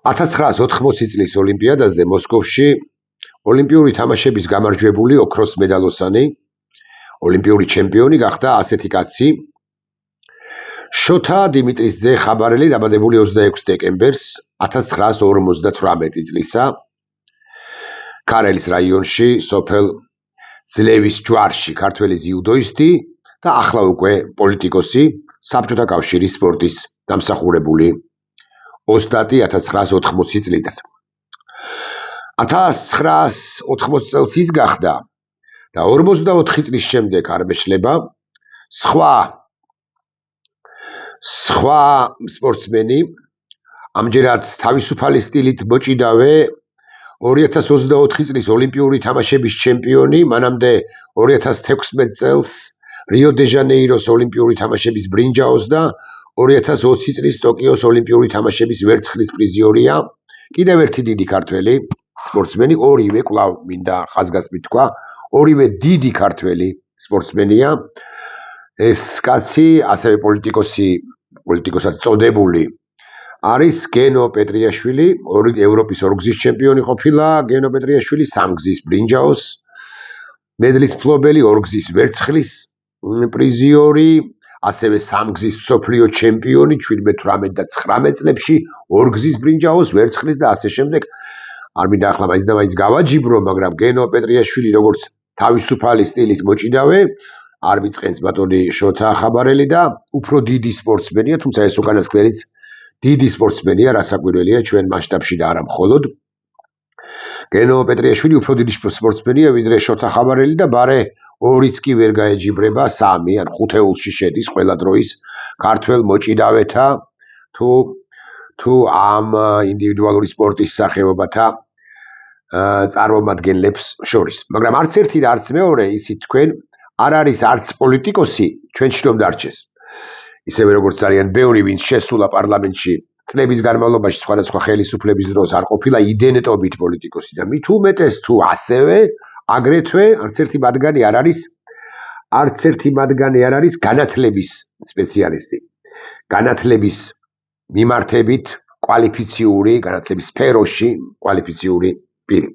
1980 წლის ოლიმპიადაზე მოსკოვში ოლიმპიური თამაშების გამარჯვებული ოქროს მედალოსანი, ოლიმპიური ჩემპიონი გახდა ასეთი კაცი. შოთა დიმიტრის ძე ხაბარელი დაბადებული 26 დეკემბერს 1958 წლისა ქარელის რაიონში, სოფელ ძლევის ჯვარში, ქართველი ძიუდოისტი და ახლა უკვე პოლიტიკოსი, საბჭოთა კავშირის სპორტის დამსახურებული ოსტატი 1980 წლიდან. 1980 წელს ის გახდა და 44 წლის შემდეგ არ მეშლება სხვა სპორტსმენი, ამჯერად თავისუფალი სტილით მოჭიდავე 2024 წლის ოლიმპიური თამაშების ჩემპიონი, მანამდე 2016 წელს რიო დე ჟანეიროს ოლიმპიური თამაშების ბრინჯაოს და 2020 წლის ტოკიოს ოლიმპიური თამაშების ვერცხლის პრიზიორია. კიდევ ერთი დიდი ქართველი სპორტსმენი, ორივე კვლავ მინდა ხაზგასმით თქვა, ორივე დიდი ქართველი სპორტსმენია. ეს კაცი ასევე პოლიტიკოსად წოდებული არის გენო პეტრიაშვილი, ევროპის ორგზის ჩემპიონი ყოფილა გენო პეტრიაშვილი, სამგზის ბრინჯაოს მედლის მფლობელი, ორგზის ვერცხლის პრიზიორი, ასევე სამგზის მსოფლიო ჩემპიონი 17, 18 და 19 წლებში, ორგზის ბრინჯაოს, ვერცხლის და ასე შემდეგ. არ მინდა ახლა მაინც და მაინც გავაჯიბრო, მაგრამ გენო პეტრიაშვილი როგორც თავისუფალი სტილით მოჭიდავე, არ მიწყენს ბატონი შოთა ხაბარელი და უფრო დიდი სპორტსმენია, თუმცა ეს უკანასკნელიც დიდი სპორტსმენია, რასაკვირველია ჩვენ მასშტაბში და არა მხოლოდ. გენო პეტრიაშვილი უფრო დიდი სპორტსმენია ვიდრე შოთა ხაბარელი და ბარე ორიც კი ვერ გაეჯიბრება, 3 ან 5-ეულში შედის ყველა დროის ქართველ მოჭიდავეთა თუ ამ ინდივიდუალური სპორტის სახეობათა წარმომადგენლებს შორის. მაგრამ არც ერთი და არც მეორე, ისიც თქვენ, არ არის არც პოლიტიკოსი, ჩვენ შნომ დარჩეს. ისევე როგორც ძალიან ბევრი, ვინც შესულა პარლამენტში წლების განმავლობაში სხვადასხვა ხელისუფლების დროს არ ყოფილა იდენტობით პოლიტიკოსი და მით უმეტეს თუ ასევე აგრეთვე არც ერთი მათგანი არ არის განათლების სპეციალისტი. განათლების მიმართებით კვალიფიციური, განათლების სფეროში კვალიფიციური პირი.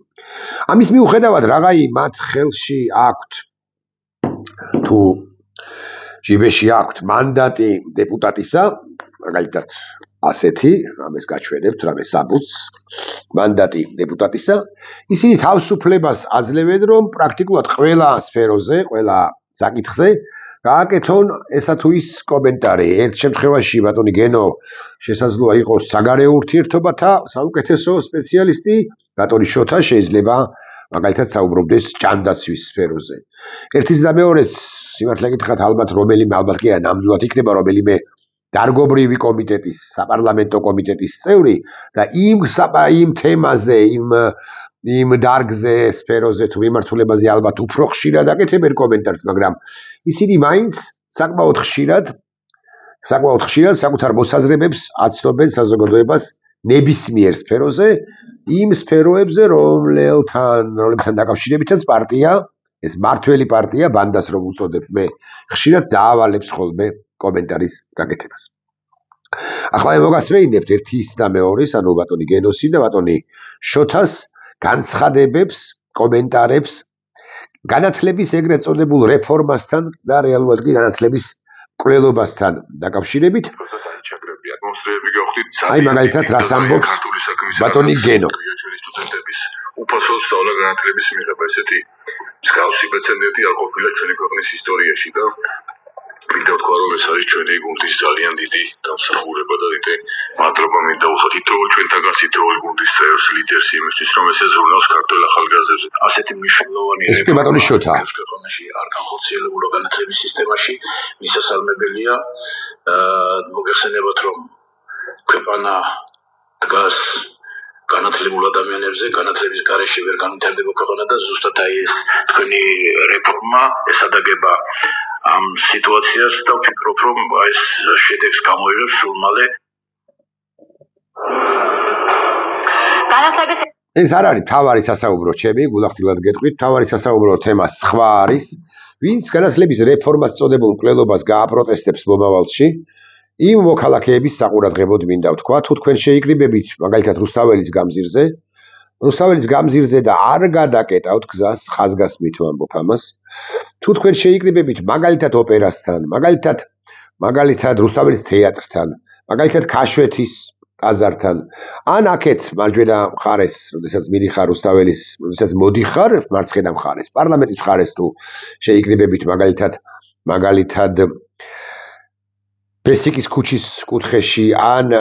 ამის მიუხედავად რაღაცა მათ ხელში აქვთ თუ ჯიბეში აქვთ მანდატი დეპუტატისა, მაგალითად ასეთი, რამეს გაჩვენებთ, რამეს საბუთს, მანდატი დეპუტატისა, ისინი თავისუფლებას აძლევენ, რომ პრაქტიკულად ყველა სფეროზე, ყველა საკითხზე გააკეთონ ესა თუ ის კომენტარი. ერთ შემთხვევაში ბატონი გენო შესაძლოა იყოს საგარეო ურთიერთობათა საუკეთესო სპეციალისტი, ბატონი შოთა შეიძლება მაგალითად საუბრობდეს ჭანდაცვის სფეროზე. ერთის და მეორეს სიმართლე გითხრათ, ალბათ კი არა, ნამდვილად იქნება რომელიმე დარგობრივი კომიტეტის, საპარლამენტო კომიტეტის წევრი და იმ თემაზე, იმ დარგზე, სფეროზე თუ მიმართულებაზე ალბათ უფრო ხშირად აკეთებენ კომენტარს, მაგრამ ისინი მაინც საკმაოდ ხშირად საკუთარ მოსაზრებებს აცნობენ საზოგადოებას ნებისმიერ სფეროზე, იმ სფეროებზე, რომლებთან დაკავშირებითაც პარტია, ეს მართველი პარტია, ბანდას რომ უწოდებ მე, ხშირად დაავალებს ხოლმე კომენტარის გაკეთებას. ახლა მოგასმეინებთ ერთის და მეორის, ანუ ბატონი გენოსი და ბატონი შოთას განცხადებებს, კომენტარებს განათლების ეგრეთ წოდებულ რეფორმასთან და რეალურად კი განათლების მკვლელობასთან დაკავშირებით. აი მაგალითად რას ამბობს ბატონი გენო. უფასო სწავლა განათლების მიღება, ესეთი მსგავსი პრეცედენტი არ ყოფილა ჩვენი ქვეყნის ისტორიაში და მინდა ვთქვა, რომ ეს არის ჩვენი გუნდის ძალიან დიდი დამსახურება და დიდი მადლობა მინდა უთხრა თითოეულ ჩვენთაგან თითოეულ გუნდის წევრს, ლიდერს იმისთვის, რომ ეს ეზრუნავს ქართველ ახალგაზრდებს. ასეთი მნიშვნელოვანი ქვეყანაში არ განხორციელებულა განათლების სისტემაში მისასალმებელია. მოგეხსენებათ, რომ ქვეყანა დგას განათლებულ ადამიანებზე, განათლების გარეშე ვერ განვითარდება ქვეყანა და ზუსტად აი ეს თქვენი რეფორმა ესადაგება ამ სიტუაციას და ვფიქრობ, რომ ეს შედეგს გამოიღებს სულ მალე. განათლების ეს არ არის თავარი სასაუბრო ჩემი, გულახდილად გეტყვით, თავარი სასაუბრო თემა სხვა არის. ვინც განათლების რეფორმას წოდებულ მკვლელობას გააპროტესტებს მომავალში, იმ მოქალაქეების საყურადღებოდ მინდა ვთქვა, თუ თქვენ შეიკრიბებით მაგალითად რუსთაველის გამზირზე და არ გადაკეტავთ გზას, ხაზგასმით ვამბობ ამას. თუ თქვენ შეიკრიბებით მაგალითად ოპერასთან, მაგალითად რუსთაველის თეატრთან, მაგალითად ქაშვეთის ტაძართან, ან აქეთ მარჯვენა მხარეს, როდესაც მიდიხარ რუსთაველის, როდესაც მოდიხარ მარცხენა მხარეს, პარლამენტის მხარეს თუ შეიკრიბებით მაგალითად ბესიკის ქუჩის კუთხეში, ან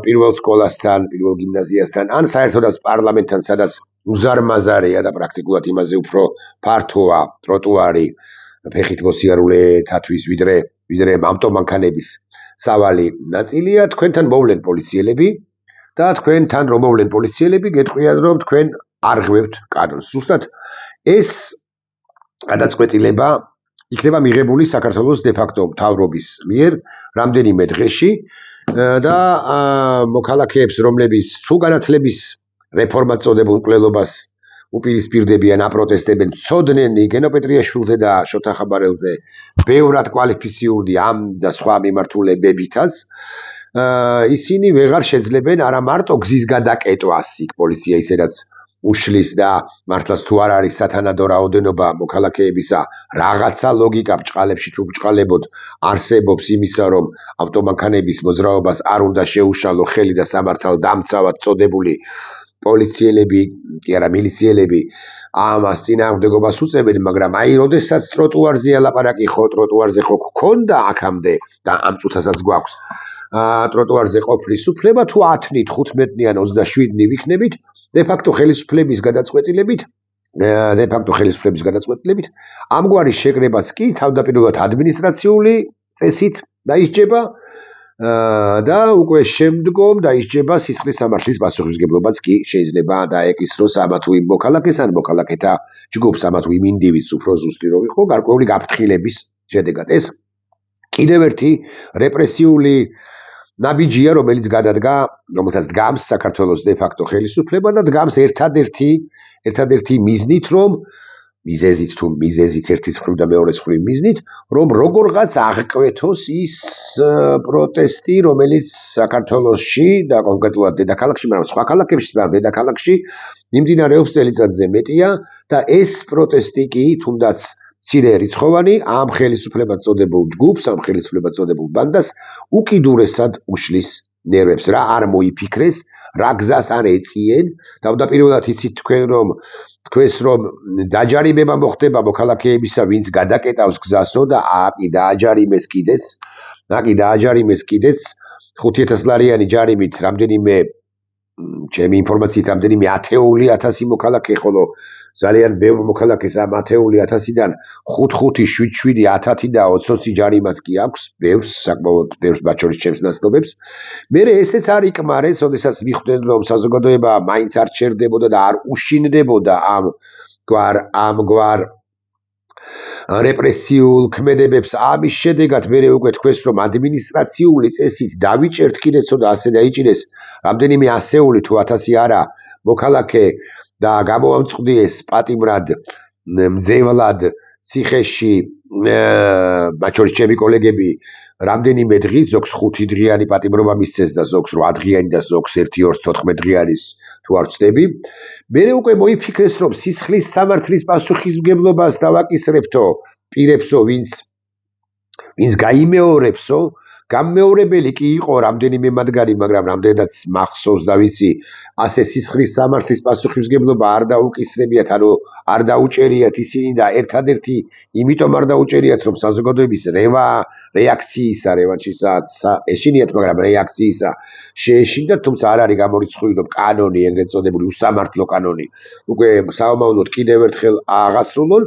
პირველ სკოლასთან, პირველ გიმნაზიასთან, ან საერთოდაც პარლამენტთან, სადაც უზარმაზარია და პრაქტიკულად იმაზე უფრო ფართოა ტროტუარი ფეხით მოსიარულეთათვის, ვიდრე ავტომანქანების სავალი ნაწილია, თქვენთან მოვლენ პოლიციელები და თქვენთან რომ მოვლენ პოლიციელები, გეტყვიან რომ თქვენ არ ღმევთ კანონს. ზუსტად ეს გადაწყვეტილება იქნება მიღებული საქართველოს დე-ფაქტო მთავრობის მიერ რამდენიმე დღეში და მოქალაქეებს, რომლებიც თუ განათლების რეფორმად წოდებულ მკვლელობას უპირისპირდებიან, აპროტესტებენ, ცოდნენ იგენო პეტრიაშვილზე და შოთა ხაბარელზე ბევრად კვალიფიციური ამ და სხვა მიმართულებებითაც, ისინი ვეღარ შეძლებენ არა მარტო გზის გადაკეტვას, იქ პოლიცია ისედაც უშლის და მართლაც თუ არ არის სათანადო რაოდენობა მოქალაქეებისა, რაღაცა ლოგიკა ბჭყალებში თუ ბჭყალებოდ არსებობს იმისა, რომ ავტომანქანების მოძრაობას არ უნდა შეუშალო ხელი და სამართალ დამცავად წოდებული პოლიციელები, კი არა მილიციელები ამას წინააღმდეგობას უწევენ, მაგრამ აი როდესაც ტროტუარზეა ლაპარაკი, ხო ტროტუარზე ხო გქონდა აქამდე და ამ წუთასაც გვაქვს ტროტუარზე ყოფნის უფლება, თუ 10-ნით, 15-ნი ან 27-ნი ვიქნებით, დე-ფაქტო ხელისუფლების გადაწყვეტილებით, ამგვარი შეკრებაც კი თავდაპირველად ადმინისტრაციული წესით დაისჯება და უკვე შემდგომ დაისჯება სისხლის სამართლის პასუხისმგებლობაც კი შეიძლება დაეკისროს ამა თუ იმ მოქალაქეს ან მოქალაქეთა ჯგუფს, ამა თუ იმ ინდივიდს, უფრო ზუსტი რომ იყო, გარკვეული გაფრთხილების შედეგად. ეს კიდევ ერთი რეპრესიული ნაბიჯია, რომელიც გადადგა, რომელსაც დგამს საქართველოს დე-ფაქტო ხელისუფლება და დგამს ერთადერთი მიზნით, მიზეზით ერთის მხრივ და მეორეს მხრივ მიზნით, რომ როგორღაც აღკვეთოს ის პროტესტი, რომელიც საქართველოში და კონკრეტულად დედაქალაქში, მაგრამ სხვა ქალაქებში, დედაქალაქში მიმდინარეობს წელიწადზე მეტია და ეს პროტესტი კი თუნდაც მცირე რიცხოვანი ამ ხელისუფლებად წოდებულ ჯგუფს, ამ ხელისუფლებად წოდებულ ბანდას უკიდურესად უშლის ნერვებს, რა არ მოიფიქრეს, რა გზას არ ეწიენ, თავდაპირველად იცით თქვენს რომ დაჯარიმება მოხდება მოქალაქეებისა, ვინც გადაკეტავს გზასო და აკი დააჯარიმეს კიდეც 5,000 ლარიანი ჯარიმით რამდენიმე ჩემი ინფორმაციით რამდენიმე 10,000 მოქალაქე, ხოლო ძალიან ბევრ მოქალაქეს ამ 10,000-დან 5-5, 7-7, 10 და 20 ჯარიმაც კი აქვს, საკმაოდ ბევრს მათ შორის ჩემს ნაცნობებს. მერე ესეც არ იკმარეს, როდესაც მიხვდნენ რომ საზოგადოება მაინც არ ჩერდებოდა და არ უშინდებოდა ამგვარ რეპრესიულ ქმედებებს, ამის შედეგად მერე უკვე თქვენს რომ ადმინისტრაციული წესით დავიჭერთ კიდეცო და ასე დაიჭირეს რამდენიმე 100 თუ 1000 არა მოქალაქე და გამოამწყდიეს პატიმრად მძევლად ციხეში, მათ შორის ჩემი კოლეგები რამდენიმე დღით, ზოგს 5 დღიანი პატიმრობა მისცეს და ზოგს 8 დღიანი და ზოგს 1-2-14 დღიანის თუ არ ვცდები. მერე უკვე მოიფიქრეს რომ სისხლის სამართლის პასუხისმგებლობას დავაკისრებთო პირებსო, ვინც გაიმეორებსო, გამმეორებელი კი იყო რამდენიმე მათგანი, მაგრამ რამდენადაც მახსოვს და ვიცი, ასე სისხლის სამართლის პასუხისმგებლობა არ დაუკისრებიათ, ანუ არ დაუჭერიათ ისინი და ერთადერთი იმიტომ არ დაუჭერიათ, რომ საზოგადოების რეაქციისა ეშინიათ, მაგრამ რეაქციისა შეეშინდათ, თუმცა არ არის გამორიცხული, რომ კანონი, ეგრეთ წოდებული უსამართლო კანონი უკვე საომავლოდ კიდევ ერთხელ აღასრულონ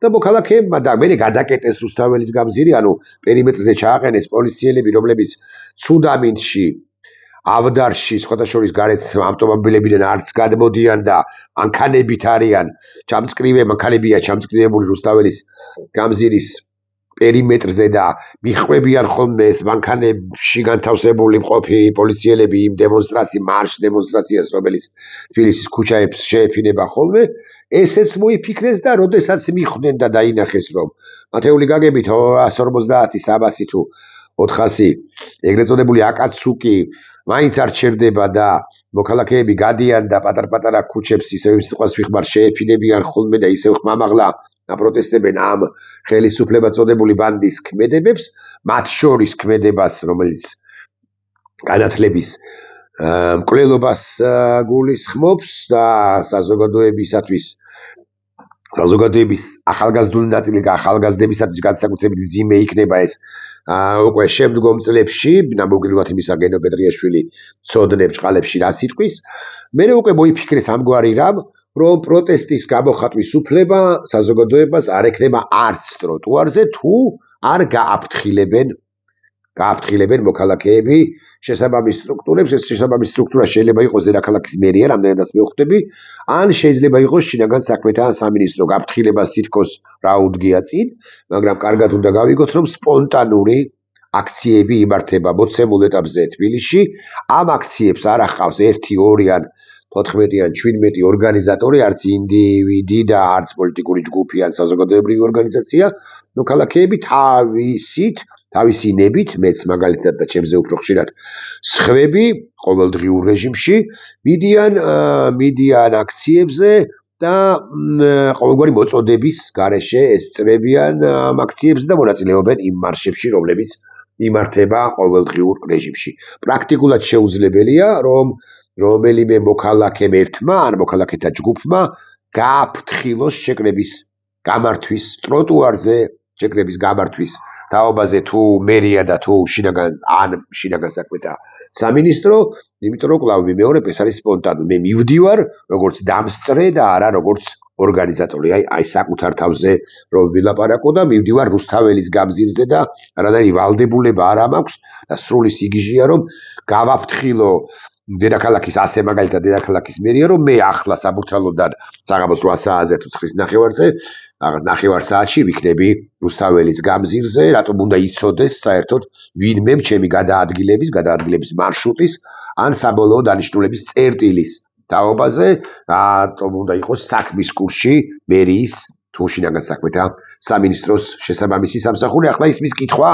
და მოქალაქეებმა და მერე გადაკეტეს რუსთაველის გამზირი, ანუ პერიმეტრზე ჩააყენეს პოლიციელები, რომლებიც ცუდამინდში, ავდარში, სხვათა შორის გარეთ ავტომობილებიდან არც გადმოდიან და მანქანებით არიან მანქანებია ჩამწკრივებული რუსთაველის გამზირის პერიმეტრზე და მიხვებიან ხოლმე ეს მანქანებში განთავსებული მყოფი პოლიციელები იმ დემონსტრაციას, რომელიც თბილისის ქუჩაებს შეეფინება ხოლმე, ესეც მოიფიქრეს და როდესაც მიხვდნენ და დაინახეს, რომ ათეული გაგებით 150, 300 თუ 400 ეგრეთ წოდებული აკაცუკი მაინც არ ჩერდება და მოქალაქეები გადიან და პატარ-პატარა ქუჩებს ისევ სიტყვას ვიხმარ შეეფინებიან ხოლმე და ისევ ხმამაღლა აპროტესტებენ ამ ხელისუფლება წოდებული ბანდის ქმედებებს, მათ შორის ქმედებას, რომელიც განათლების მკვლელობას გულისხმობს და საზოგადოების ახალგაზრდული ნაწილი და ახალგაზრდებისათვის განსაკუთრებით მძიმე იქნება ეს უკვე შემდგომ წლებში, ნამდვილად იმისა გენო პეტრიაშვილი ცოდნებ ჭყალებში რას იტყვის. მე უკვე მოიფიქრეს ამგვარი რამ, რომ პროტესტის გამოხატვის უფლება საზოგადოებას არ ექნება არც ტროტუარზე, თუ არ გააფრთხილებენ მოქალაქეები შესაბამის სტრუქტურებს. ეს შესაბამის სტრუქტურა შეიძლება იყოს დედაქალაქის მერია, რამდენადაც მივხვდები, ან შეიძლება იყოს შინაგან საქმეთა სამინისტრო. გაფრთხილებას თითქოს რა უდგია წინ, მაგრამ კარგად უნდა გავიგოთ, რომ სპონტანური აქციები იმართება მოცემულ ეტაპზე თბილისში. ამ აქციებს არ ახავს 1, 2 ან 14 ან 17 ორგანიზატორი, არც ინდივიდი და არც პოლიტიკური ჯგუფი ან საზოგადოებრივი ორგანიზაცია. მოქალაქეები თავისი ნებით, მეც მაგალითად და ჩემზე უფრო ხშირად სხვები ყოველდღიურ რეჟიმში მიდიან აქციებზე და ყოველგვარი მოწოდების გარეშე ესწრებიან ამ აქციებზე და მონაწილეობენ იმ მარშებში, რომლებიც იმართება ყოველდღიურ რეჟიმში. პრაქტიკულად შეუძლებელია, რომ რომელიმე მოქალაქემ ერთმა ან მოქალაქეთა ჯგუფმა გააფრთხილოს შეკრების გამართვის ტროტუარზე, შეკრების გამართვის თაობაზე თუ მერია და თუ შინაგან საქმეთა სამინისტრო, იმიტომ რომ კვლავ ვიმეორებ, ეს არის სპონტანური. მე მივდივარ როგორც დამსწრე და არა როგორც ორგანიზატორი. აი საკუთარ თავზე რომ ვილაპარაკო და მივდივარ რუსთაველის გამზირზე და არანაირი ვალდებულება არ მაქვს და სრული სიგიჟეა რომ გავაფრთხილო დედაქალაქის ასე მაგალითად დედაქალაქის მერია, რომ მე ახლა საბურთალოდან საღამოს 8 საათზე თუ 9 საათში ვიქნები რუსთაველის გამზირზე, რატომ უნდა იცოდეს საერთოდ ვინმე ჩემი გადაადგილების მარშრუტის ან საბოლოო დანიშნულების წერტილის თაობაზე, რატომ უნდა იყოს საქმის კურსში მერიის თუ შინაგან საქმეთა სამინისტროს შესაბამისი სამსახური. ახლა ისმის კითხვა,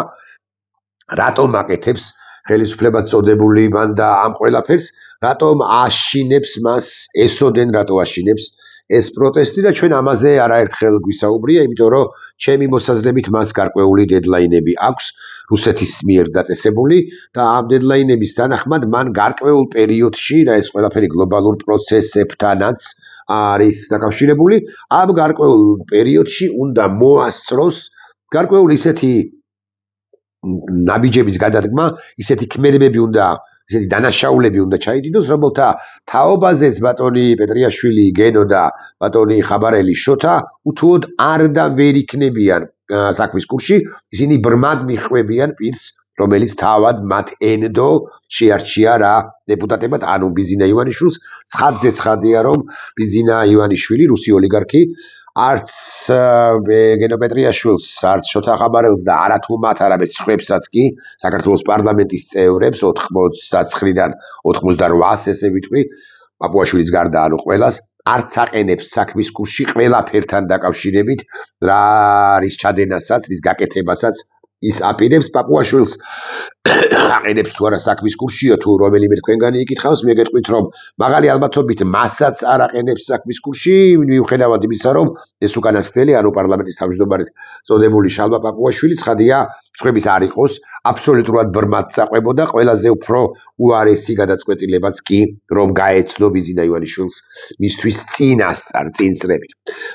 რატომ აკეთებს ხელისუფლება წოდებული ბანდა ამ ყველაფერს, რატომ აშინებს მას, ესოდენ რატო აშინებს ეს პროტესტი და ჩვენ ამაზე არაერთხელ გვისაუბრია, იმიტომ რომ ჩემი მოსაზრებით მას გარკვეული დედლაინები აქვს რუსეთის მიერ დაწესებული და ამ დედლაინების თანახმად მან გარკვეულ პერიოდში და ეს ყველაფერი გლობალურ პროცესებთანაც არის დაკავშირებული, ამ გარკვეულ პერიოდში უნდა მოასწროს გარკვეული ისეთი ნაბიჯების გადადგმა, ისეთი ქმედებები ისეთი დანაშაულები უნდა ჩაიდიდოს, რომელთა თაობაზეც ბატონი პეტრიაშვილი, გენო და ბატონი ხაბარელი შოთა უთუოდ არ და ვერ იქნებიან საქმის კურსში, ისინი ბრმად მიხვევიან პირს, რომელიც თავად მათ ენდო შეარჩია რა დეპუტატებად, ანუ ბიზინა ივანიშვილს. ცხადზე ცხადია, რომ ბიზინა ივანიშვილი, რუსი ოლიგარქი, არც გენო პეტრიაშვილს, არც შოთა ხაბარელს და არათუ მათ არამედ სხვებსაც კი საქართველოს პარლამენტის წევრებს 89-დან 88-ს ესე ვიტყვი, პაპუაშვილის გარდა ანუ ყველას არც აყენებს საქმის კურსში ყველაფერთან დაკავშირებით, რა არის ჩადენასაც, რის გაკეთებასაც ის აპირებს. პაპუაშვილს აყენებს თუ არა საქმის კურსშია, თუ რომელიმე თქვენგანი იკითხავს, მე გეტყვით, რომ მაღალი ალბათობით მასაც არ აყენებს საქმის კურსში, მიუხედავად იმისა, რომ ეს უკანასკნელი, ანუ პარლამენტის თავმჯდომარედ წოდებული შალვა პაპუაშვილი, ცხადია, სხვების არ იყოს, აბსოლუტურად ბრმად წაყვებოდა, ყველაზე უფრო უარესი გადაწყვეტილებაც კი, რომ გაეცნო ბიზინა ივანიშვილს მისთვის წინსწრებით.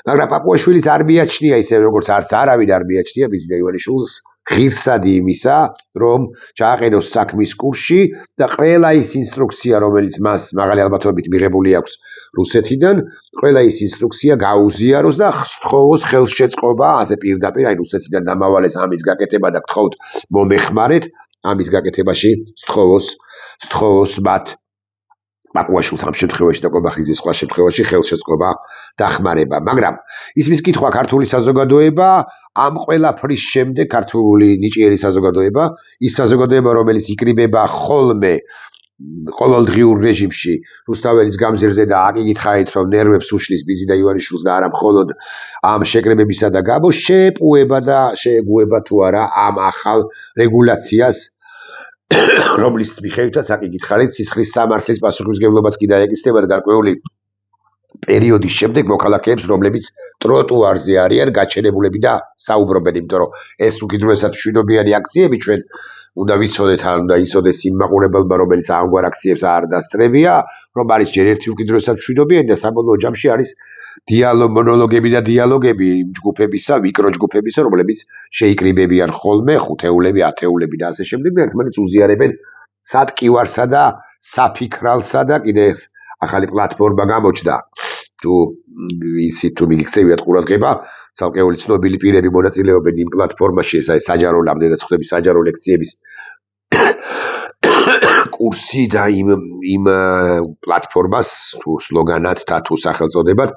მაგრამ პაპუაშვილის არ მიაჩნია ისე, როგორც არც არავინ არ მიაჩნია ბიზინა ივანიშვილს ღირსად იმისა, რომ ჩააყენოს საქმის კურსში და ყველა ის ინსტრუქცია, რომელიც მას მაღალი ალბათობით მიღებული აქვს რუსეთიდან, ყველა ის ინსტრუქცია გაუზიაროს და სთხოვოს ხელშეწყობა, ასე პირდაპირ, აი რუსეთიდან დამავალეს ამის გაკეთება და გთხოვთ მომეხმარეთ, ამის გაკეთებაში სთხოვოს მათ პაპუაშვილს ამ შემთხვევაში და კობახიძის სხვა შემთხვევაში ხელშეწყობა დახმარება. მაგრამ ისმის კითხვა ქართული საზოგადოება ამ ყველაფრის შემდეგ ქართული ნიჭიერი საზოგადოება, ის საზოგადოება, რომელიც იკრიბება ხოლმე ყოველდღიურ რეჟიმში რუსთაველის გამზირზე და აკიგითხარით რომ ნერვებს უშლის ბიზიდა ივანიშვილს და არა მხოლოდ ამ შეკრებებისა და გამო შეეგუება თუ არა ამ ახალ რეგულაციას რომლის მიხედვითაც აკიგითხარით სისხლის სამართლის პასუხისმგებლობაც კიდე ეკისრება გარკვეული პერიოდის შემდეგ მოქალაქეებს რომლებიც ტროტუარზე არიან გაჩენებულები და საუბრობენ იმიტომ რომ ეს უკიდურესად მშვიდობიანი აქციები ჩვენ უნდა ვიცოდეთ ან უნდა იცოდეს იმ მაყურებელმა რომელიც ამგვარ აქციებს არ დასწრებია რომ არის ჯერ ერთი უკიდურესად მშვიდობიანი და საბოლოო ჯამში არის მონოლოგები და დიალოგები ჯგუფებისა მიკრო ჯგუფებისა რომლებიც შეიკრიბებიან ხოლმე ხუთეულები ათეულები და ასე შემდეგ და ერთმანეთს უზიარებენ სატკივარსა და საფიქრალსა და კიდე ახალი პლატფორმა გამოჩნდა თუ იცით თუ მიგიქცევიათ ყურადღება ცალკეული ცნობილი პირები მონაწილეობენ იმ პლატფორმაში ეს არის საჯარო რამდენად ხდება საჯარო ლექციების კურსი და იმ პლატფორმას თუ სლოგანად და თუ სახელწოდებად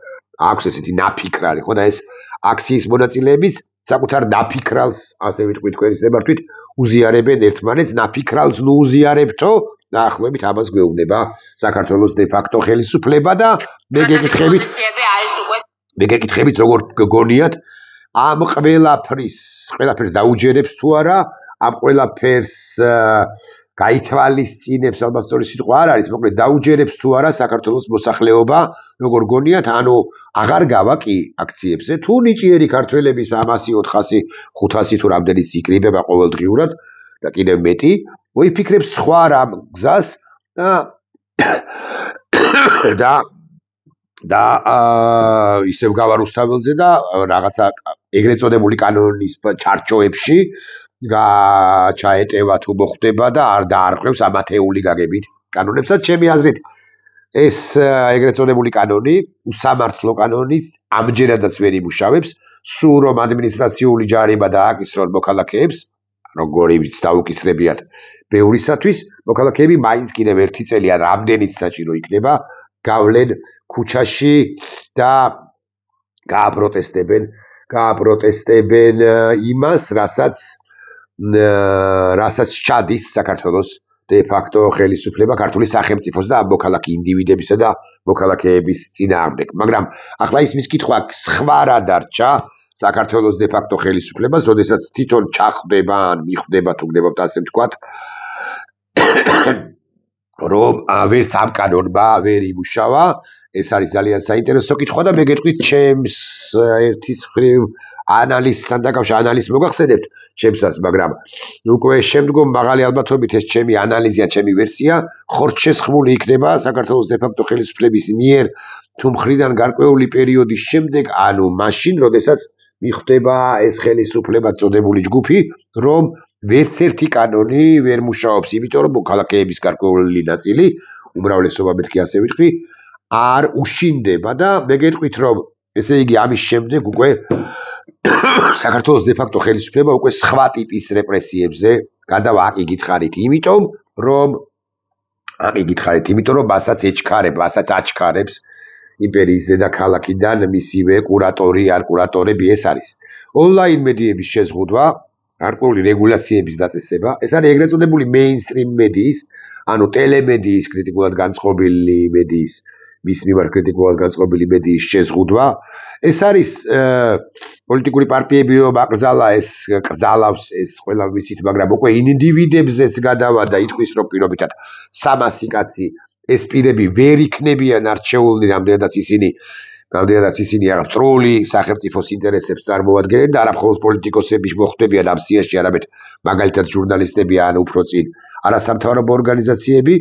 აქვს ესეთი ნაფიქრალი ხო და ეს აქციის მონაწილეებიც საკუთარ ნაფიქრალს ასე ვიტყვი თქვენის ნებართვით უზიარებენ ერთმანეთს ნაფიქრალს ნუ უზიარებთო დაახლოებით ამას გვეუბნება საქართველოს დე-ფაქტო ხელისუფლება და მე გეკითხებით როგორ გგონიათ ამ ყველაფერს დაუჯერებს თუ არა ამ ყველაფერს გაითვალისწინებს ალბათ სწორი სიტყვა არ არის მოკლედ დაუჯერებს თუ არა საქართველოს მოსახლეობა როგორ გონიათ ანუ აღარ გავა კი აქციებზე თუ ნიჭიერი ქართველების 300 400 500 თუ რამდენიც იკრიბება ყოველდღიურად და კიდევ მეტი მოიფიქრებს სხვა რამ გზას და ისევ გავა რუსთაველზე და რაღაცა ეგრეთ წოდებული კანონის ჩარჩოებში ჩაეტევა თუ მოხდება და არ დაარღვევს ამ ათეული გაგებით კანონებსაც ჩემი აზრით ეს ეგრეთ წოდებული კანონი უსამართლო კანონი ამჯერადაც ვერ იმუშავებს სულ რომ ადმინისტრაციული ჯარება დააკისრონ მოქალაქეებს როგორიც დაუკისრებიათ ბევრისათვის მოქალაქეები მაინც კიდევ ერთი წელი ან რამდენიც საჭირო იქნება გავლენ ქუჩაში და გააპროტესტებენ იმას რასაც ჩადის საქართველოს დე-ფაქტო ხელისუფლება ქართული სახელმწიფოს და მოქალაქე ინდივიდებისა და მოქალაქეების წინააღმდეგ მაგრამ ახლა ის მის კითხვა სხვა რა დარჩა საქართველოს დე-ფაქტო ხელისუფლებას როდესაც თვითონ ჩახვდება ან მიხვდება თუ გდებავთ ასე ვთქვათ რომ ვერც ამ კანონმა ვერ იმუშავა ეს არის ძალიან საინტერესო კითხვა და მე გეტყვით ჩემს ერთის მხრივ ანალიზთან დაკავშირებით ანალიზს მოგახსენებთ ჩემსაც მაგრამ უკვე შემდგომ მაღალი ალბათობით ეს ჩემი ანალიზი ან ჩემი ვერსია ხორცშესხმული იქნება საქართველოს დე-ფაქტო ხელისუფლების მიერ თუ მხრიდან გარკვეული პერიოდის შემდეგ ანუ მაშინ როდესაც მიხვდება ეს ხელისუფლება წოდებული ჯგუფი რომ ვერც ერთი კანონი ვერ მუშაობს იმიტომ რომ მოქალაქეების გარკვეული ნაწილი უმრავლესობა მეთქი ასე ვიტყვი არ უშინდება და მე გეტყვით რომ ესე იგი ამის შემდეგ უკვე საქართველოს დე-ფაქტო ხელისუფლება უკვე სხვა ტიპის რეპრესიებზე გადავაკიგითხარით იმიტომ რომ მასაც აჩქარებს იმპერიის დედაქალაქიდან მისივე კურატორი ან კურატორები ეს არის ონლაინ მედიების შეზღუდვა გარკვეული რეგულაციების დაწესება ეს არის ეგრეთ წოდებული მეინსტრიმ მედიის ანუ ტელემედიის კრიტიკულად განწყობილი მედიის მის მიმართ კრიტიკულად განწყობილი მედიის შეზღუდვა ეს არის პოლიტიკური პარტიები რომ აკრძალავს ეს ყველა ვიცით მაგრამ უკვე ინდივიდებზეც გადავადა ითქვის რომ პირობითად 300 კაცი ეს პირები ვერ იქნებიან არჩეულნი რამდენადაც ისინი მტრული სახელმწიფოს ინტერესებს წარმოადგენენ და არა მხოლოდ პოლიტიკოსები მოხვდებიან ამ სიაში არამედ მაგალითად ჟურნალისტები ან უფრო წინ არასამთავრობო ორგანიზაციები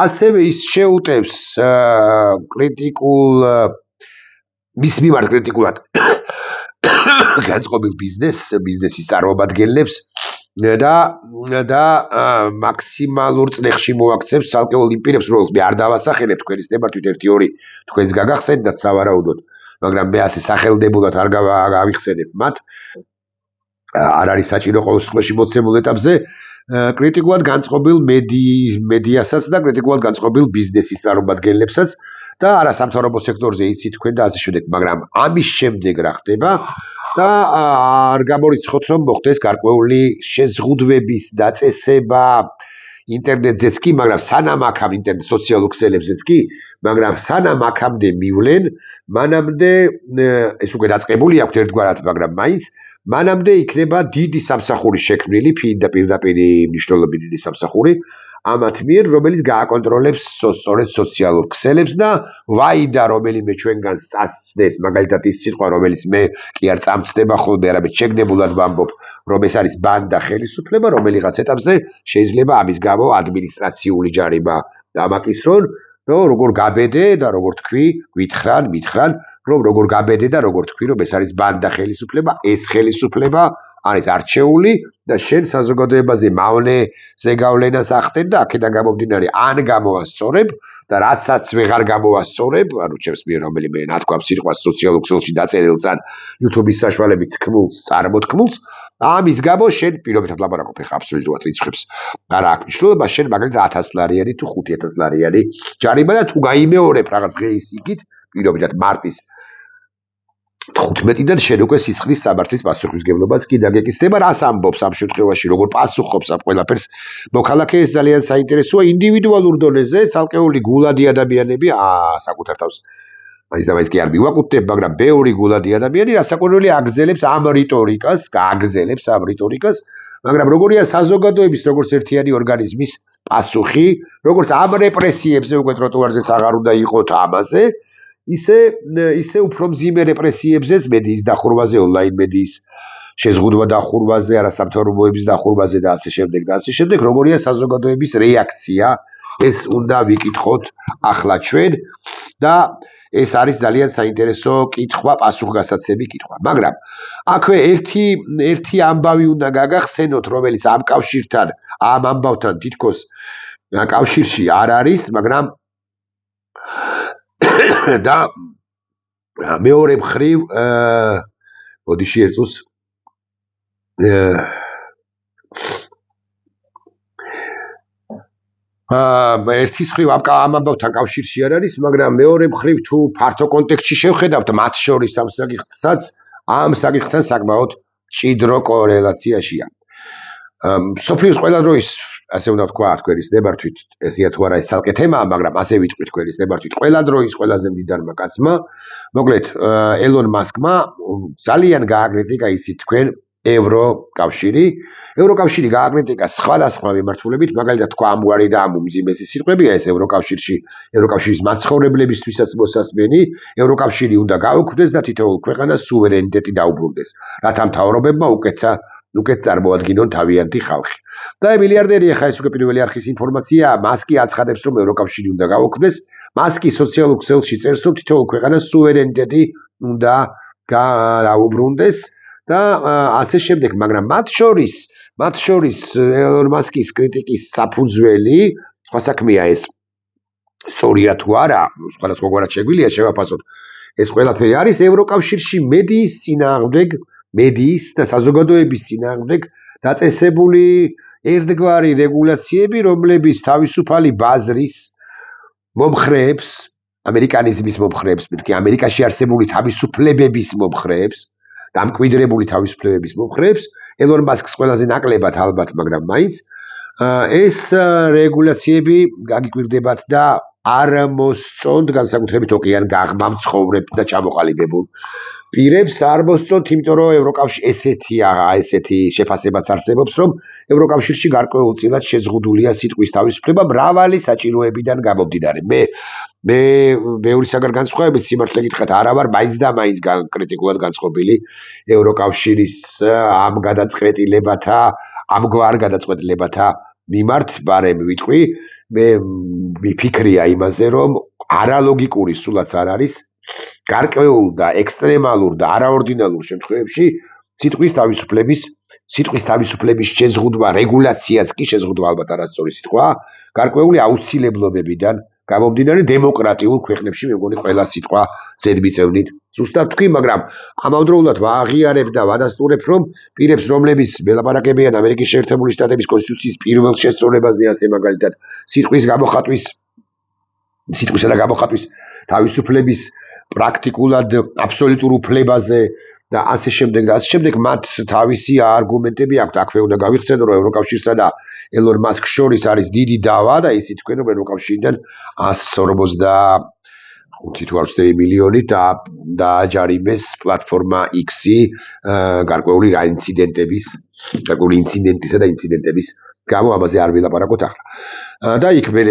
ასევე ის შეუტევს მის მიმართ კრიტიკულად განწყობილ ბიზნესის წარმომადგენლებს და მაქსიმალურ წნეხში მოაქცევს ცალკეულ იმ პირებს რომელს მე არ დავასახელებ თქვენის ნებართვით 1-2 თქვენს გაგახსენდათ სავარაუდოდ მაგრამ მე ასე სახელდებულად არ გავიხსენებ მათ არ არის საჭირო ყოველ შემთხვევაში მოცემულ ეტაპზე კრიტიკულად განწყობილ მედიასაც და კრიტიკულად განწყობილ ბიზნესის წარმომადგენლებსაც და არასამთავრობო სექტორზე იცით თქვენ და ასე შემდეგ მაგრამ ამის შემდეგ რა ხდება და არ გამორიცხოთ რომ მოხდეს გარკვეული შეზღუდვების დაწესება ინტერნეტზეც კი, მაგრამ სანამ აქამ ინტერნეტ სოციალურ ქსელებზეც კი, მაგრამ სანამ აქამდე მივლენ, მანამდე ეს უკვე დაწყებული აქვს ერთგვარად, მაგრამ მაინც მანამდე იქნება დიდი სამსახური შექმნილი, პირდაპირ მნიშვნელობითი სამსახური ამათ მიერ, რომელიც გააკონტროლებს სწორედ სოციალურ ქსელებს და ვაიდა რომელიმე ჩვენგანს წასცდეს, მაგალითად ის სიტყვა, რომელიც მე კი არ წამწდება ხოლმე, არამედ შეგნებულად ვამბობ, რომ ეს არის ბანდა ხელისუფლება, რომელიღაც ეტაპზე შეიძლება ამის გამო ადმინისტრაციული ჯარიმა დამაკისრონ, რომ როგორ გაბედე და როგორ თქვი, მითხრან, რომ როგორ გაბედე და როგორ თქვი, რომ ეს არის ბანდა ხელისუფლება, ეს ხელისუფლება არის არჩეული და შენ საზოგადოებაზე მავნე ზეგავლენას ახდენ და აქედან გამომდინარე ან გამოასწორებ და რაცაც ვეღარ გამოასწორებ, ანუ ჩემს მიერ რომელიმე ნათქვამ სიტყვას სოციალურ ქსელში დაწერილს ან YouTube-ის საშუალებით თქმულს, წარმოთქმულს, ამის გამო შენ პირობითად ლაპარაკობ ხა აბსოლუტურად რიცხვებს. არა აქვს მნიშვნელობა, შენ მაგალითად 1000 ლარიანი თუ 5000 ლარიანი ჯარიმა და თუ გაიმეორებ რაღაც დღეის იქით, პირობითად მარტის 15-დან შენ უკვე სისხლის საბართვის პასუხისმგებლობას კი დაგეკისრება, რას ამბობს ამ შემთხვევაში, როგორ პასუხობს ამ ყველაფერს. მოქალაქე ეს ძალიან საინტერესოა ინდივიდუალურ დონეზე, ცალკეული გულადი ადამიანები, საკუთარ თავს მაინც და მაინც კი არ მივაკუთვნებ, მაგრამ ბევრი გულადი ადამიანი რასაკვირველი აგრძელებს ამ რიტორიკას, მაგრამ როგორია საზოგადოების როგორც ერთიანი ორგანიზმის პასუხი, როგორც ამ რეპრესიებზე უკვე ტროტუარზეც აღარ უნდა იყოთ ამაზე, ისე უფრო მძიმე რეპრესიებზეც მედიის დახურვაზე, ონლაინ მედიის შეზღუდვა დახურვაზე, არასამთავრობოების დახურვაზე და ასე შემდეგ, როგორია საზოგადოების რეაქცია, ეს უნდა ვიკითხოთ ახლა ჩვენ და ეს არის ძალიან საინტერესო კითხვა, პასუხგასაცემი კითხვა. მაგრამ აქვე ერთი ამბავი უნდა გაგახსენოთ, რომელიც ამ კავშირთან, ამ ამბავთან თითქოს კავშირში არ არის, მაგრამ და მეორე მხრივ ბოდიში ერწოს ერთის მხრივ ამ ამბავთან კავშირში არ არის, მაგრამ მეორე მხრივ თუ ფართო კონტექსტში შევხედავთ მათ შორის ამ საკითხსაც, ამ საკითხთან საკმაოდ მჭიდრო კორელაციაშია. სოფლიოს ყველა დროის, ასე უნდა ვთქვა, თქვენის ნებართვით, ესეა თუ არა ეს ცალკე თემაა, მაგრამ ასე ვიტყვი თქვენის ნებართვით, ყველა დროის ყველაზე მდიდარმა კაცმა, მოკლედ ელონ მასკმა ძალიან გააკრიტიკა იცით თქვენ ევროკავშირი გააკრიტიკა სხვადასხვა მიმართულებით, მაგალითად თქვა ამგვარი და ამ უმძიმესი სიტყვებია ეს ევროკავშირის მაცხოვრებლებისთვისაც მოსასმენი, ევროკავშირი უნდა გაუქმდეს და თითოეულ ქვეყანას სუვერენიტეტი დაუბრუნდეს, რათა მთავრობებმა უკეთ წარმოადგინონ თავიანთი ხალხი. და მილიარდერი ახლა ეს უკვე პირველი არხის ინფორმაციაა, მასკი აცხადებს, რომ ევროკავშირი უნდა გაუქმდეს, მასკი სოციალურ ქსელში წერს, რომ თითოეულ ქვეყანას სუვერენიტეტი უნდა დაუბრუნდეს და ასე შემდეგ, მაგრამ მათ შორის ელონ მასკის კრიტიკის საფუძველი, სხვა საქმეა ეს სწორია თუ არა, სხვადასხვაგვარად შეგვიძლია შევაფასოთ, ეს ყველაფერი არის ევროკავშირში მედიის და საზოგადოების წინააღმდეგ დაწესებული ერთგვარი რეგულაციები, რომლებიც თავისუფალი ბაზრის მომხრეებს, ამერიკანიზმის მომხრეებს, მეთქი ამერიკაში არსებული თავისუფლებების მომხრეებს, დამკვიდრებული თავისუფლებების მომხრეებს, ელონ მასკს ყველაზე ნაკლებად ალბათ, მაგრამ მაინც ეს რეგულაციები გაგიკვირდებათ და არ მოსწონთ განსაკუთრებით ოკეან გაღმა მცხოვრებ და ჩამოყალიბებულ პირებს არ მოსწონთ, იმიტომ რომ ევროკავშირი ესეთი შეფასებაც არსებობს, რომ ევროკავშირში გარკვეულწილად შეზღუდულია სიტყვის თავისუფლება მრავალი საჭიროებიდან გამომდინარე. მე ბევრისაგან განსხვავებით სიმართლე გითხრათ, არა ვარ მაინც და მაინც კრიტიკულად განწყობილი ევროკავშირის ამგვარ გადაწყვეტილებათა მიმართ, ბარემ ვიტყვი, მე ვიფიქრია იმაზე, რომ არალოგიკური სულაც არ არის გარკვეულ და ექსტრემალურ და არაორდინალურ შემთხვევებში სიტყვის თავისუფლების შეზღუდვა, რეგულაციაც კი შეზღუდვა ალბათ არასწორი სიტყვაა, გარკვეული აუცილებლობებიდან გამომდინარე დემოკრატიულ ქვეყნებში მე მგონი ყველა სიტყვა ზედმიწევნით ზუსტად თქვი, მაგრამ ამავდროულად ვაღიარებ და ვადასტურებ, რომ პირებს, რომლებიც ველაპარაკებიან ამერიკის შეერთებული შტატების კონსტიტუციის პირველ შესწორებაზე, ასე მაგალითად სიტყვისა და გამოხატვის თავისუფლების პრაქტიკულად აბსოლუტურ უფლებაზე და ასე შემდეგ მათ თავისი არგუმენტები აქვთ. აქვე უნდა გავიხსენო, რომ ევროკავშირსა და ელონ მასკს შორის არის დიდი დავა და ისიც თქვენ რომ ევროკავშირიდან 155 თუ არ ვცდები მილიონი დააჯარიმეს პლატფორმა X-ი გარკვეული ინციდენტების გამო ამაზე არ ვილაპარაკოთ ახლა. და იქ მე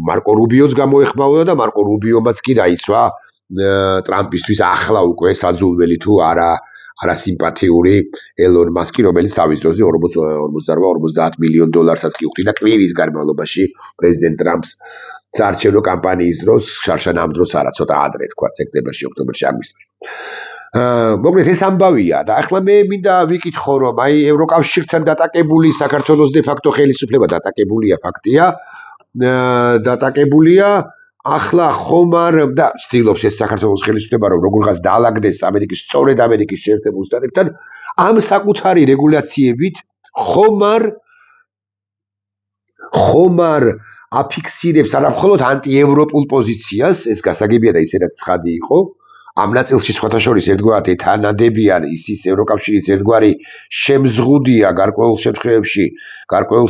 მარკო რუბიოც გამოეხმაურა და მარკო რუბიომაც კი დაიცვა ტრამპისთვის ახლა უკვე საძულველი თუ არა სიმპათიური ელონ მასკი, რომელიც თავის დროზე 40-50 მილიონ დოლარსაც კი უხდიდა კვირის განმავლობაში პრეზიდენტ ტრამპს საარჩევნო კამპანიის დროს, შარშან ამ დროს არა, ცოტა ადრე თქვა, სექტემბერში, ოქტომბერში, აგვისტოში. მოკლედ ეს ამბავია და ახლა მე მინდა ვიკითხო, რომ აი ევროკავშირთან დატაკებული საქართველოს დე ფაქტო ხელისუფლება დატაკებულია, ფაქტია, დატაკებულია ახლა ხომ არ და ცდილობს ეს საქართველოს ხელისუფლება რომ როგორღაც დაალაგდეს სწორედ ამერიკის შეერთებულ შტატებთან ამ საკუთარი რეგულაციებით ხომ არ აფიქსირებს არამხოლოდ ანტიევროპულ პოზიციას, ეს გასაგებია და ისედაც ცხადი იყო. ამ ნაწილში სხვათა შორის ერთგვარად თანადებიან ისის ევროკავშირის ერთგვარი შემზღუდია გარკვეულ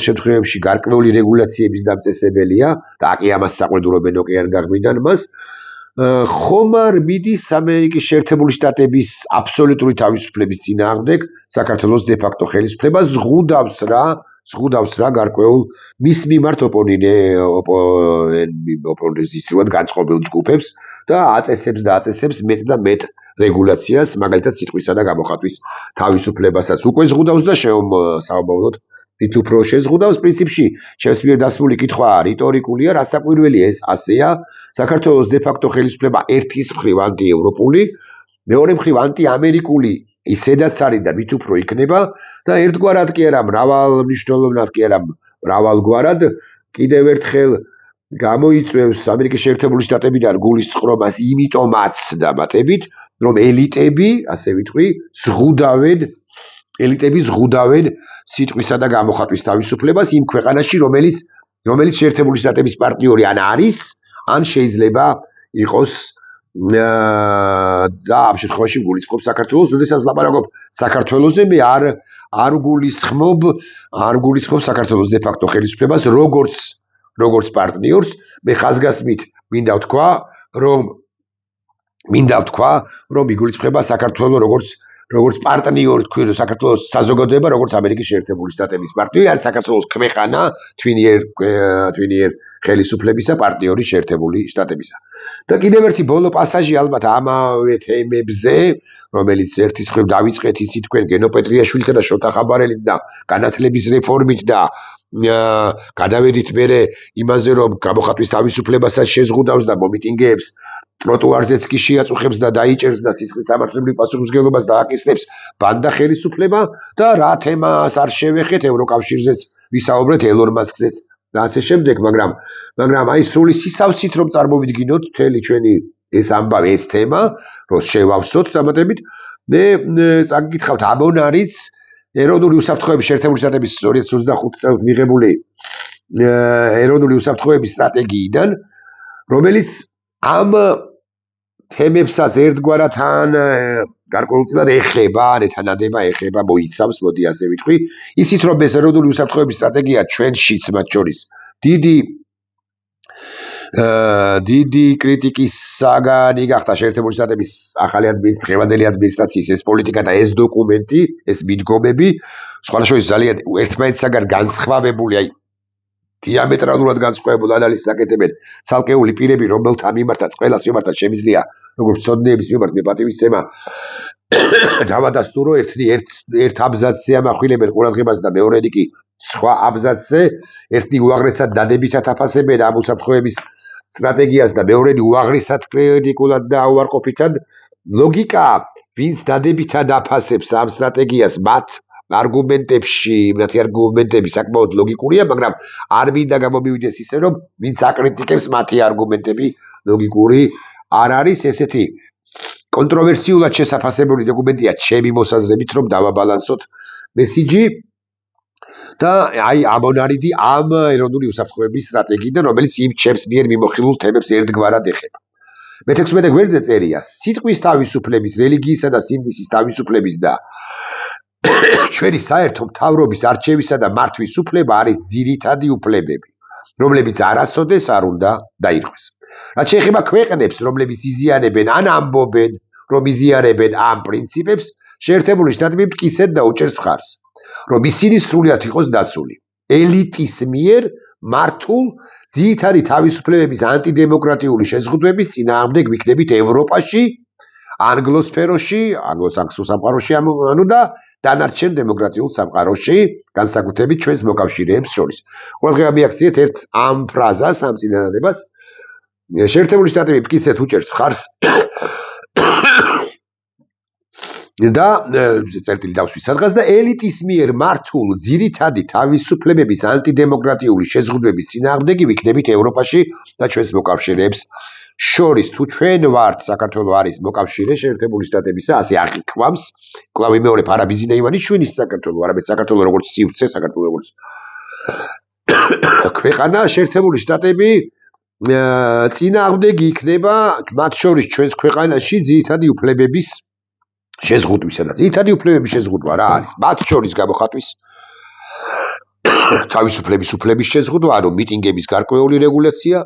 შემთხვევებში გარკვეული რეგულაციების დამწესებელია და აკი ამას საყვედურობენ ოკეან გაღმიდან მას ხომ არ მიდის ამერიკის შეერთებული შტატების აბსოლუტური თავისუფლების წინააღმდეგ საქართველოს დე ფაქტო ხელისუფლება ზღუდავს რა გარკვეულ მის მიმართ ოპოზიციურად განწყობილ ჯგუფებს და აწესებს მეტ და მეტ რეგულაციას, მაგალითად სიტყვისა და გამოხატვის თავისუფლებასაც უკვე ზღუდავს და საომავლოდ თვით უფრო შეზღუდავს. პრინციპში ჩემს მიერ დასმული კითხვა რიტორიკულია, რასაკვირველია ეს ასეა. საქართველოს დე ფაქტო ხელისუფლება ერთის მხრივ ანტიევროპული, მეორე მხრივ ანტიამერიკული ისედაც არის და მით უფრო იქნება და ერთგვარად კი არა, მრავალმნიშვნელოვნად კი არა, მრავალგვარად კიდევ ერთხელ გამოიწვევს ამერიკის შეერთებული შტატებიდან გულის წყრომას იმიტომაც დამატებით, რომ ელიტები, ასე ვიტყვი, ზღუდავენ სიტყვისა და გამოხატვის თავისუფლებას იმ ქვეყანაში, რომელიც შეერთებული შტატების პარტნიორი ან არის, ან შეიძლება იყოს და ამ შემთხვევაში გულისხმობ საქართველოს, როდესაც ლაპარაკობ საქართველოზე, მე არ გულისხმობ საქართველოს დე ფაქტო ხელისუფლებას როგორც პარტნიორს, მე ხაზგასმით მინდა ვთქვა, რომ იგულისხმება საქართველო როგორც პარტნიორი, თქვი რომ საქართველოს საზოგადოება როგორც ამერიკის შეერთებული შტატების პარტნიორი, ან საქართველოს ქვეყანა თვინიერ ხელისუფლებისა პარტნიორი შეერთებული შტატებისა. და კიდევ ერთი ბოლო პასაჟი ალბათ ამავე თემებზე, რომელიც ერთის მხრივ დავიწყეთ ისიც თქვენ გენოპეტრიაშვილითა და შოთა ხაბარელითა და განათლების რეფორმით და გადავედით მერე იმაზე, რომ გამოხატვის თავისუფლებასაც შეზღუდავს და მომიტინგეებს ტროტუარზეც კი შეაწუხებს და დაიჭერს და სისხლის სამართლებრივ პასუხისმგებლობას დააკისრებს ბანდა ხელისუფლება და რა თემას არ შევეხეთ, ევროკავშირზეც ვისაუბრეთ, ელონ მასკზეც და ასე შემდეგ, მაგრამ აი სრული სისავსით რომ წარმოვიდგინოთ მთელი ჩვენი ეს ამბავი, ეს თემა, რომ შევავსოთ დამატებით, მე წაგიკითხავთ ამონარიც ეროვნული უსაფრთხოების შეერთებული შტატების 2025 წელს მიღებული ეროვნული უსაფრთხოების სტრატეგიიდან, რომელიც ამ თემებსაც ერთგვარად ან გარკვეულწილად ეხება, თანადება ეხება, მოიცავს, მოდი ასე ვიტყვი, ისიც რომ ეს ეროვნული უსაფრთხოების სტრატეგია ჩვენშიც მათ შორის დიდი კრიტიკის საგანი გახდა შეერთებული შტატების დღევანდელი ადმინისტრაციის ეს პოლიტიკა და ეს დოკუმენტი, ეს მიდგომები, სხვადასხვა ძალიან ერთმანეთისაგან განსხვავებული, აი დიამეტრალურად განსხვავებულ ანალიზს აკეთებენ ცალკეული პირები, რომელთა მიმართაც ყველას მიმართაც შემიძლია, როგორც ცოდნეების მიმართ მე პატივისცემა დავადასტურო, ერთ აბზაცზე ამახვილებენ ყურადღებას და მეორედი კი სხვა აბზაცზე, ერთი უაღრესად დადებითად აფასებენ ამ უსაფრთხოების სტრატეგიას და მეორედი უაღრესად კრიტიკულად და უარყოფითად. ლოგიკა, ვინც დადებითად აფასებს ამ სტრატეგიას, მათი არგუმენტები საკმაოდ ლოგიკურია, მაგრამ არ მინდა გამომივიდეს ისე, რომ ვინც აკრიტიკებს, მათი არგუმენტები ლოგიკური არ არის. ესეთი კონტროვერსიულად შესაფასებული დოკუმენტია ჩემი მოსაზრებით, რომ დავაბალანსოთ მესიჯი და აი ამონარიდი ამ ეროვნული უსაფრთხოების სტრატეგიიდან, რომელიც იმ ჩემს მიერ მიმოხილულ თემებს ერთგვარად ეხება. მე-16 გვერდზე წერია: სიტყვის თავისუფლების, რელიგიისა და სინდისის თავისუფლების და ჩვენი საერთო მთავრობის არჩევისა და მართვის უფლება არის ძირითადი უფლებები, რომლებიც არასოდეს არ უნდა დაირღვეს. რაც შეეხება ქვეყნებს, რომლებიც იზიარებენ ან ამბობენ, რომ იზიარებენ ამ პრინციპებს, შეერთებული შტატები მტკიცედ დაუჭერს მხარს, რომ ისინი სრულად იყოს დაცული. ელიტის მიერ მართულ ძირითადი თავისუფლებების ანტიდემოკრატიული შეზღუდვების წინააღმდეგ ვიქნებით ევროპაში, ანგლოსფეროში, ანგლო-საქსონ სამყაროში ანუ და დანარჩენ დემოკრატიულ სამყაროში, განსაკუთრებით ჩვენს მოკავშირეებს შორის. ყველგან მიაქციეთ ერთ ამ ფრაზას, ამ წინადადებას. შეერთებული შტატები მტკიცედ უჭერს მხარს და წერტილი დავსვის სადღაც და ელიტის მიერ მართულ ძირითადი თავისუფლებების ანტიდემოკრატიული შეზღუდვების წინააღმდეგი ვიქნებით ევროპაში და ჩვენს მოკავშირეებს შორის. თუ ჩვენ ვართ, საქართველო არის მოკავშირე შეერთებული შტატებისა, ასე აღიქვამს. კვლავ ვიმეორებ, არა ბიზინა ივანიშვილის საქართველო, არამედ საქართველო როგორც სივრცე, საქართველო როგორც ქვეყანა, შეერთებული შტატები წინააღმდეგი იქნება მათ შორის ჩვენს ქვეყანაში ძირითადი უფლებების შეზღუდვისა და ძირითადი უფლებების შეზღუდვა რა არის? მათ შორის გამოხატვის თავისუფლების უფლების შეზღუდვა, ანუ მიტინგების გარკვეული რეგულაცია,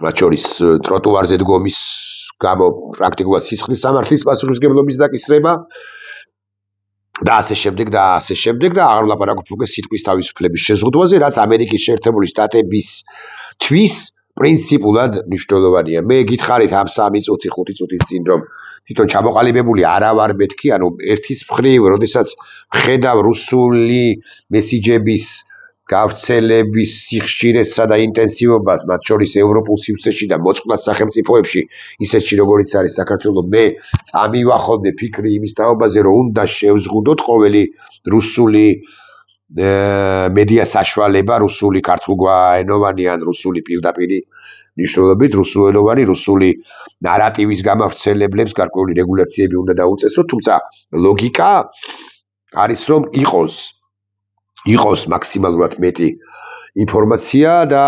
მათ შორის ტროტუარზე დგომის გამო პრაქტიკულად სისხლის სამართლის პასუხისმგებლობის დაკისრება და ასე შემდეგ და ასე შემდეგ და აღარ ვლაპარაკობ უკვე სიტყვის თავისუფლების შეზღუდვაზე, რაც ამერიკის შეერთებული შტატებისთვის პრინციპულად მნიშვნელოვანია. მე გითხარით ამ 3 წუთი, 5 წუთის წინ, რომ თვითონ ჩამოყალიბებული არა ვარ მეთქი, ანუ ერთის მხრივ, როდესაც ვხედავ რუსული მესიჯების გავრცელების სიხშირესა და ინტენსივობას, მათ შორის ევროპულ სივრცეში და მოწყვლად სახელმწიფოებში, ისეთში როგორიც არის საქართველო, მე წამივახოდე ფიქრი იმის თაობაზე, რომ უნდა შევზღუდოთ ყოველი რუსული მედია საშუალება, რუსული ქართულენოვანი ან რუსული პირდაპირი მნიშვნელობით, რუსულენოვანი, რუსული ნარატივის გამავრცელებლებს გარკვეული რეგულაციები უნდა დაუწესოთ, თუმცა ლოგიკა არის, რომ იყოს მაქსიმალურად მეტი ინფორმაცია და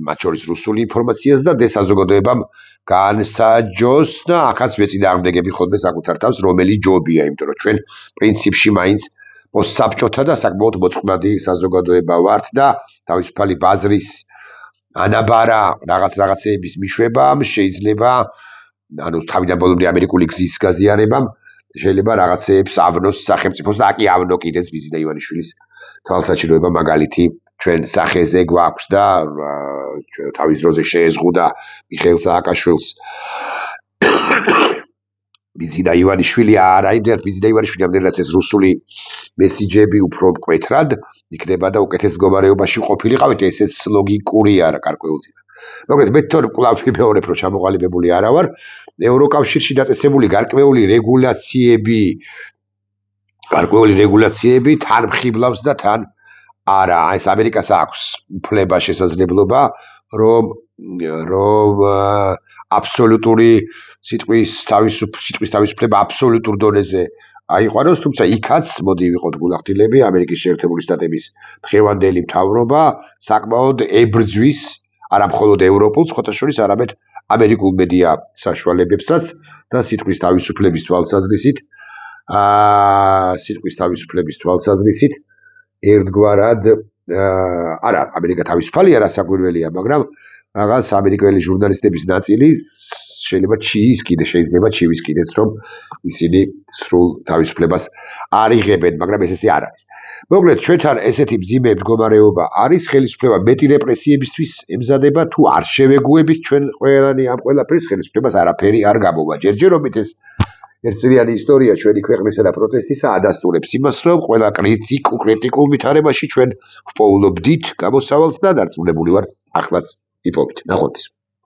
მათ შორის რუსული ინფორმაციას და საზოგადოებამ განსაჯოს და ახაც მე წინააღმდეგები ხოლმე საკუთარ თავს, რომელი ჯობია, იმიტომ რომ ჩვენ პრინციპში მაინც პოსტსაბჭოთა და საკმაოდ მოწყვლადი საზოგადოება ვართ და თავისუფალი ბაზრის ანაბარა რაღაცეების მიშვებამ შეიძლება, ანუ თავიდან ბოლომდე ამერიკული გზის გაზიარებამ შეიძლება რაღაცეებს ავნოს სახელმწიფოს და აკი ავნო კიდეც ბიზინა ივანიშვილის თვალსაჩინოება მაგალითი ჩვენ სახეზე გვაქვს და ჩვენ თავის დროზე შეეზღუდა მიხეილ სააკაშვილს ბიზინა ივანიშვილი არა იმდენად ბიზინა ივანიშვილი ამდენადაც ეს რუსული მესიჯები უფრო მკვეთრად იქნება და უკეთეს მდგომარეობაში ყოფილიყავით, ესეც ლოგიკური არა გარკვეულწილად. მოკლედ მე თვითონ კვლავ ვიმეორებ, რომ ჩამოყალიბებული არა ვარ. ევროკავშირში დაწესებული გარკვეული რეგულაციები თან მხიბლავს და თან არა. ეს ამერიკას აქვს უფლება, შესაძლებლობა, რომ აბსოლუტური სიტყვის თავისუფლება აბსოლუტურ დონეზე აიყვანოს, თუმცა იქაც მოდი ვიყოთ გულახდილები, ამერიკის შეერთებული შტატების დღევანდელი მთავრობა საკმაოდ ებრძვის არა მხოლოდ ევროპულ, სხვათა შორის არამედ ამერიკულ მედია საშუალებებსაც და სიტყვის თავისუფლების თვალსაზრისით ერთგვარად არა, ამერიკა თავისუფალი არა საკვირველია, მაგრამ რაღაც ამერიკელი ჟურნალისტების ნაწილი შეიძლება ჩივის კიდეც, რომ ისინი სრულ თავისუფლებას არ იღებენ, მაგრამ ეს არ არის. მოკლედ, ჩვენთან ესეთი მძიმე მდგომარეობა არის, ხელისუფლება მეტი რეპრესიებისთვის ემზადება, თუ არ შევეგუებით ჩვენ ყველანი ამ ყველაფერს, ხელისუფლებას არაფერი არ გამოვა. ჯერჯერობით ეს ერთწლიანი ისტორია ჩვენი ქვეყნისა და პროტესტისა ადასტურებს იმას, რომ ყველა კრიტიკულ ვითარებაში ჩვენ ვპოულობდით გამოსავალს და დარწმუნებული ვარ, ახლაც იპოვით. ნახვამდის.